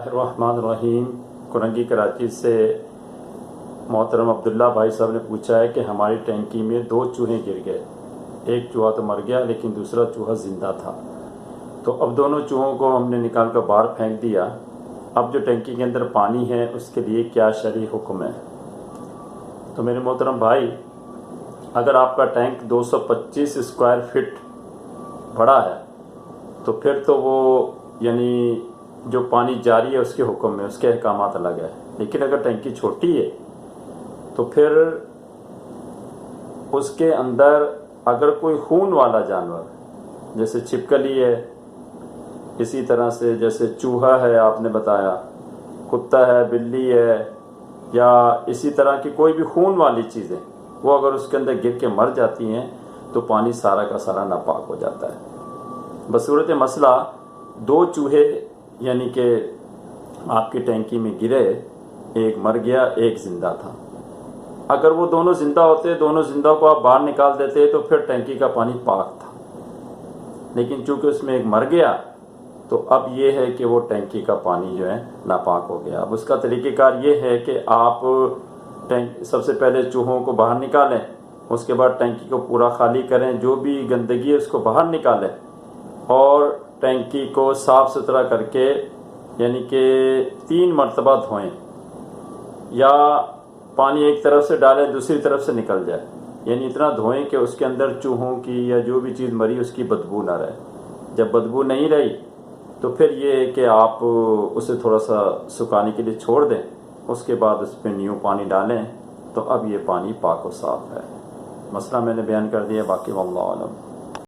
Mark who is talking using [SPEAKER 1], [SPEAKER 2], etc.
[SPEAKER 1] الرحمن الرحیم۔ کرنگی کراچی سے محترم عبداللہ بھائی صاحب نے پوچھا ہے کہ ہماری ٹینکی میں 2 چوہے گر گئے، ایک چوہا تو مر گیا لیکن دوسرا چوہا زندہ تھا، تو اب دونوں چوہوں کو ہم نے نکال کر باہر پھینک دیا۔ اب جو ٹینکی کے اندر پانی ہے اس کے لیے کیا شرعی حکم ہے؟ تو میرے محترم بھائی، اگر آپ کا ٹینک 225 اسکوائر فٹ بڑا ہے تو پھر تو وہ یعنی جو پانی جاری ہے اس کے حکم میں، اس کے احکامات الگ ہے۔ لیکن اگر ٹینکی چھوٹی ہے تو پھر اس کے اندر اگر کوئی خون والا جانور جیسے چھپکلی ہے، اسی طرح سے جیسے چوہا ہے آپ نے بتایا، کتا ہے، بلی ہے، یا اسی طرح کی کوئی بھی خون والی چیزیں، وہ اگر اس کے اندر گر کے مر جاتی ہیں تو پانی سارا کا سارا ناپاک ہو جاتا ہے۔ بصورت مسئلہ 2 چوہے یعنی کہ آپ کی ٹینکی میں گرے، ایک مر گیا ایک زندہ تھا۔ اگر وہ دونوں زندہ ہوتے، دونوں زندہ کو آپ باہر نکال دیتے تو پھر ٹینکی کا پانی پاک تھا، لیکن چونکہ اس میں ایک مر گیا تو اب یہ ہے کہ وہ ٹینکی کا پانی جو ہے ناپاک ہو گیا۔ اب اس کا طریقہ کار یہ ہے کہ آپ سب سے پہلے چوہوں کو باہر نکالیں، اس کے بعد ٹینکی کو پورا خالی کریں، جو بھی گندگی ہے اس کو باہر نکالیں اور ٹینکی کو صاف ستھرا کر کے یعنی کہ 3 مرتبہ دھوئیں، یا پانی ایک طرف سے ڈالیں دوسری طرف سے نکل جائے، یعنی اتنا دھوئیں کہ اس کے اندر چوہوں کی یا جو بھی چیز مری اس کی بدبو نہ رہے۔ جب بدبو نہیں رہی تو پھر یہ ہے کہ آپ اسے تھوڑا سا سکھانے کے لیے چھوڑ دیں، اس کے بعد اس پہ نیو پانی ڈالیں تو اب یہ پانی پاک و صاف ہے۔ مسئلہ میں نے بیان کر دیا، باقی واللہ اعلم۔